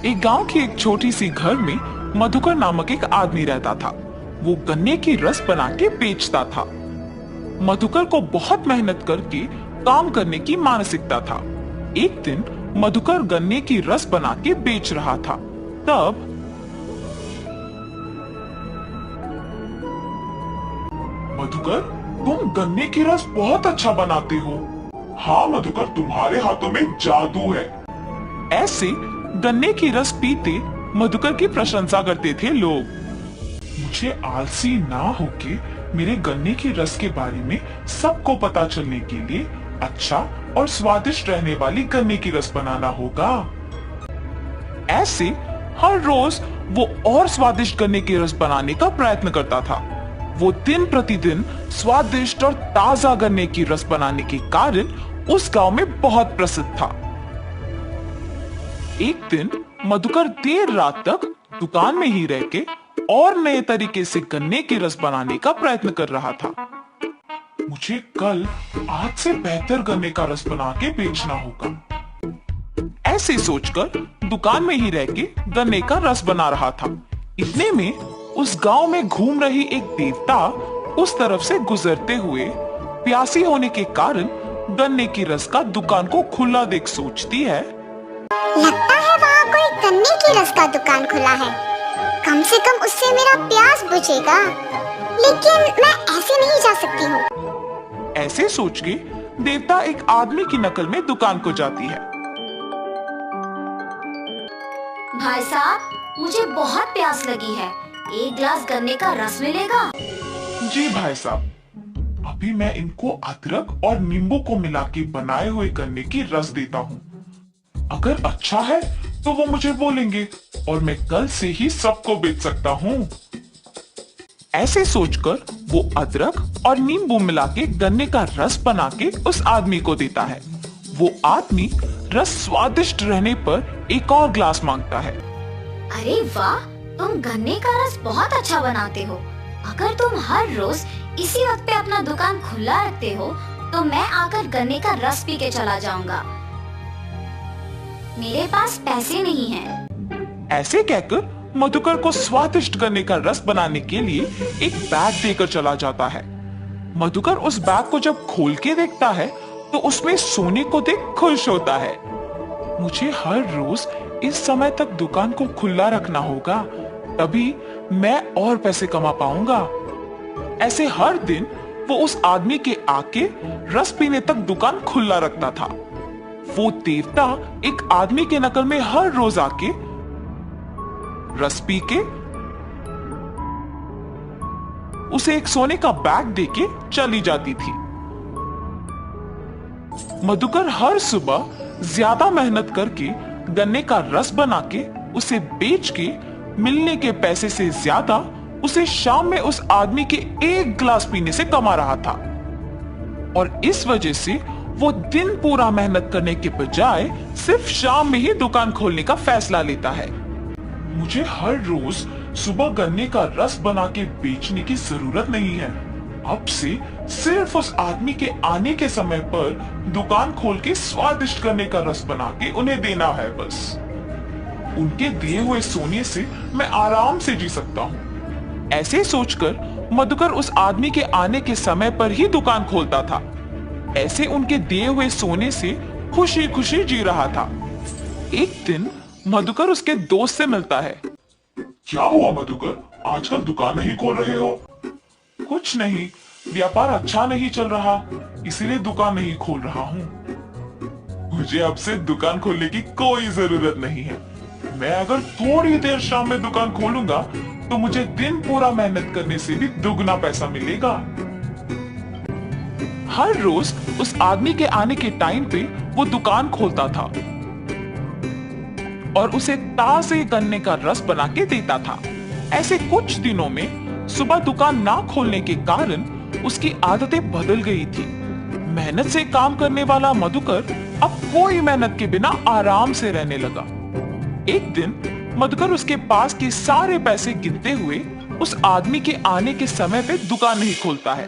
एक गांव की एक छोटी सी घर में मधुकर नामक एक आदमी रहता था। वो गन्ने की रस बना के बेचता था। मधुकर को बहुत मेहनत करके काम करने की मानसिकता था। एक दिन मधुकर गन्ने की रस बना के बेच रहा था। तब मधुकर, तुम गन्ने की रस बहुत अच्छा बनाते हो। हाँ मधुकर, तुम्हारे हाथों में जादू है। ऐसे गन्ने की रस पीते मधुकर की प्रशंसा करते थे लोग। मुझे आलसी ना होके मेरे गन्ने की रस के बारे में सबको पता चलने के लिए अच्छा और स्वादिष्ट रहने वाली गन्ने की रस बनाना होगा। ऐसे हर रोज वो और स्वादिष्ट गन्ने की रस बनाने का प्रयत्न करता था। वो दिन प्रतिदिन स्वादिष्ट और ताजा गन्ने की रस बनाने के कारण उस गांव में बहुत प्रसिद्ध था। एक दिन मधुकर देर रात तक दुकान में ही रह के और नए तरीके से गन्ने की रस बनाने का प्रयत्न कर रहा था। मुझे कल आज से बेहतर गन्ने का रस बना के बेचना होगा। ऐसे सोचकर दुकान में ही रह के गन्ने का रस बना रहा था। इतने में उस गांव में घूम रही एक देवता उस तरफ से गुजरते हुए प्यासी होने के कारण गन्ने की रस का दुकान को खुला देख सोचती है, लगता है वहाँ कोई गन्ने की रस का दुकान खुला है। कम से कम उससे मेरा प्यास बुझेगा। लेकिन मैं ऐसे नहीं जा सकती हूँ। ऐसे सोच के देवता एक आदमी की नकल में दुकान को जाती है। भाई साहब, मुझे बहुत प्यास लगी है। एक गिलास गन्ने का रस मिलेगा? जी भाई साहब, अभी मैं इनको अदरक और नींबू को मिला के बनाए हुए गन्ने की रस देता हूँ। अगर अच्छा है तो वो मुझे बोलेंगे और मैं कल से ही सबको बेच सकता हूँ। ऐसे सोचकर वो अदरक और नींबू मिला के गन्ने का रस बना के उस आदमी को देता है। वो आदमी रस स्वादिष्ट रहने पर एक और ग्लास मांगता है। अरे वाह, तुम गन्ने का रस बहुत अच्छा बनाते हो। अगर तुम हर रोज इसी वक्त पे अपना दुकान खुला रखते हो तो मैं आकर गन्ने का रस पी के चला जाऊंगा। मेरे पास पैसे नहीं हैं। ऐसे कहकर मधुकर को स्वादिष्ट गन्ने का रस बनाने के लिए एक बैग देकर चला जाता है। मधुकर उस बैग को जब खोल के देखता है तो उसमें सोने को देख खुश होता है। मुझे हर रोज इस समय तक दुकान को खुला रखना होगा, तभी मैं और पैसे कमा पाऊंगा। ऐसे हर दिन वो उस आदमी के आके रस पीने तक दुकान खुला रखता था। वो देवता एक आदमी के नकल में हर रोज आके रस पी के उसे एक सोने का बैग देके चली जाती थी। मधुकर हर सुबह ज्यादा मेहनत करके गन्ने का रस बना के उसे बेच के मिलने के पैसे से ज्यादा उसे शाम में उस आदमी के एक गिलास पीने से कमा रहा था। और इस वजह से वो दिन पूरा मेहनत करने के बजाय सिर्फ शाम में ही दुकान खोलने का फैसला लेता है। मुझे हर रोज सुबह गन्ने का रस बना के बेचने की जरूरत नहीं है। अब से सिर्फ उस आदमी के आने के समय पर दुकान खोल के स्वादिष्ट गन्ने का रस बना के उन्हें देना है। बस उनके दिए हुए सोने से मैं आराम से जी सकता हूँ। ऐसे सोचकर मधुकर उस आदमी के आने के समय पर ही दुकान खोलता था। ऐसे उनके दिए हुए सोने से खुशी खुशी जी रहा था। एक दिन मधुकर उसके दोस्त से मिलता है। क्या हुआ मधुकर, आजकल दुकान नहीं खोल रहे हो? कुछ नहीं, व्यापार अच्छा नहीं चल रहा, इसीलिए दुकान नहीं खोल रहा हूँ। मुझे अब से दुकान खोलने की कोई जरूरत नहीं है। मैं अगर थोड़ी देर शाम में दुकान खोलूंगा तो मुझे दिन पूरा मेहनत करने से भी दुगना पैसा मिलेगा। हर रोज उस आदमी के आने के टाइम पे वो दुकान खोलता था और उसे ताजे गन्ने का रस बना के देता था। ऐसे कुछ दिनों में सुबह दुकान ना खोलने के कारण उसकी आदतें बदल गई थी। मेहनत से काम करने वाला मधुकर अब कोई मेहनत के बिना आराम से रहने लगा। एक दिन मधुकर उसके पास के सारे पैसे गिनते हुए उस आदमी के आने के समय पे दुकान नहीं खोलता है।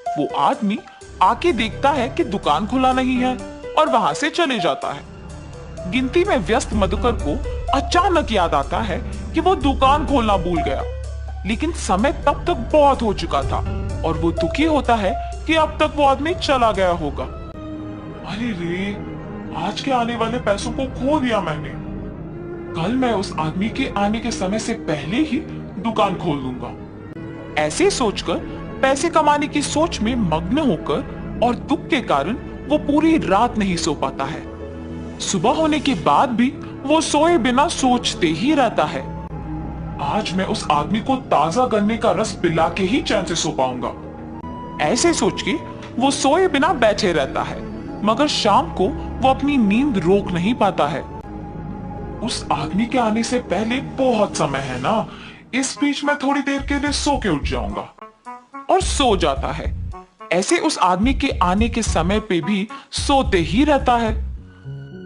वो आदमी आके देखता है कि दुकान खुला नहीं है और वहां से चले जाता है। गिनती में व्यस्त मधुकर को अचानक याद आता है कि वो दुकान खोलना भूल गया, लेकिन समय तब तक बहुत हो चुका था और वो दुखी होता है कि अब तक वो आदमी चला गया होगा। अरे रे, आज के आने वाले पैसों को खो दिया मैंने। कल मैं उस आदमी के आने के समय से पहले ही दुकान खोल दूंगा। ऐसे सोचकर पैसे कमाने की सोच में मग्न होकर और दुख के कारण वो पूरी रात नहीं सो पाता है। सुबह होने के बाद भी वो सोए बिना सोचते ही रहता है। आज मैं उस आदमी को ताजा गन्ने का रस पिला के ही चैन से सो पाऊंगा। ऐसे सोच के वो सोए बिना बैठे रहता है, मगर शाम को वो अपनी नींद रोक नहीं पाता है। उस आदमी के आने से पहले बहुत समय है ना, इस बीच मैं थोड़ी देर के लिए सो के उठ जाऊंगा। और सो जाता है। ऐसे उस आदमी के आने के समय पे भी सोते ही रहता है।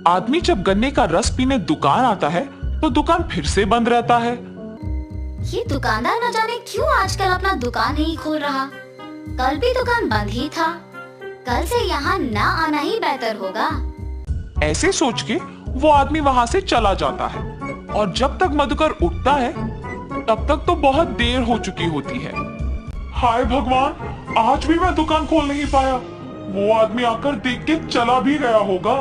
आदमी जब गन्ने का रस पीने दुकान आता है तो दुकान फिर से बंद रहता है। ये दुकानदार न जाने क्यों आजकल अपना दुकान नहीं खोल रहा। कल भी दुकान बंद ही था। कल से यहाँ ना आना ही बेहतर होगा। ऐसे सोच के वो आदमी वहां से चला जाता है और जब तक मधुकर उठता है तब तक तो बहुत देर हो चुकी होती है। हाय भगवान, आज भी मैं दुकान खोल नहीं पाया। वो आदमी आकर देख के चला भी गया होगा।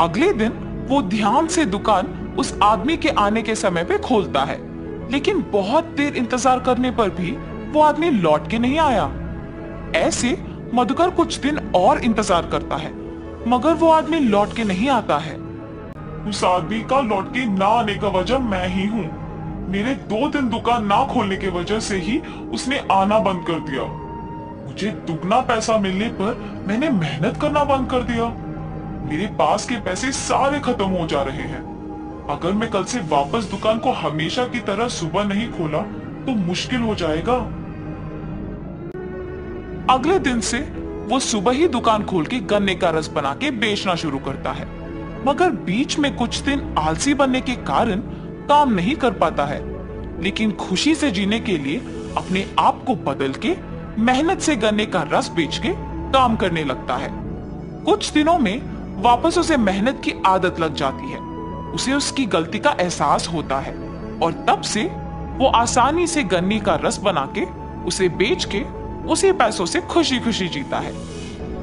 अगले दिन वो ध्यान से दुकान उस आदमी के आने के समय पे खोलता है, लेकिन बहुत देर इंतजार करने पर भी वो आदमी लौट के नहीं आया। ऐसे मधुकर कुछ दिन और इंतजार करता है, मगर वो आदमी लौट के नहीं आता है। उस आदमी का लौट के ना आने का वजह मैं ही हूँ। मेरे 2 दिन दुकान ना खोलने की वजह से ही उसने आना बंद कर दिया। मुझे दुगना पैसा मिलने पर मैंने मेहनत करना बंद कर दिया। मेरे पास के पैसे सारे खत्म हो जा रहे हैं। अगर मैं कल से वापस दुकान को हमेशा की तरह सुबह नहीं खोला तो मुश्किल हो जाएगा। अगले दिन से वो सुबह ही दुकान खोल के गन्ने का रस बना के बेचना शुरू करता है, मगर बीच में कुछ दिन आलसी बनने के कारण काम नहीं कर पाता है। लेकिन खुशी से जीने के लिए अपने आप को बदल के मेहनत से गन्ने का रस बेच के काम करने लगता है। कुछ दिनों में वापस उसे मेहनत की आदत लग जाती है। उसे उसकी गलती का एहसास होता है और तब से वो आसानी से गन्ने का रस बना के उसे बेच के उसी पैसों से खुशी खुशी जीता है।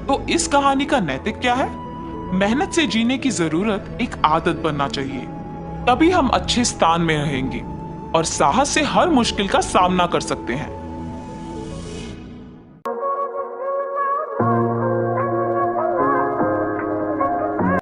तो इस कहानी का नैतिक क्या है? मेहनत से जीने की जरूरत एक आदत बनना चाहिए, तभी हम अच्छे स्थान में रहेंगे और साहस से हर मुश्किल का सामना कर सकते हैं।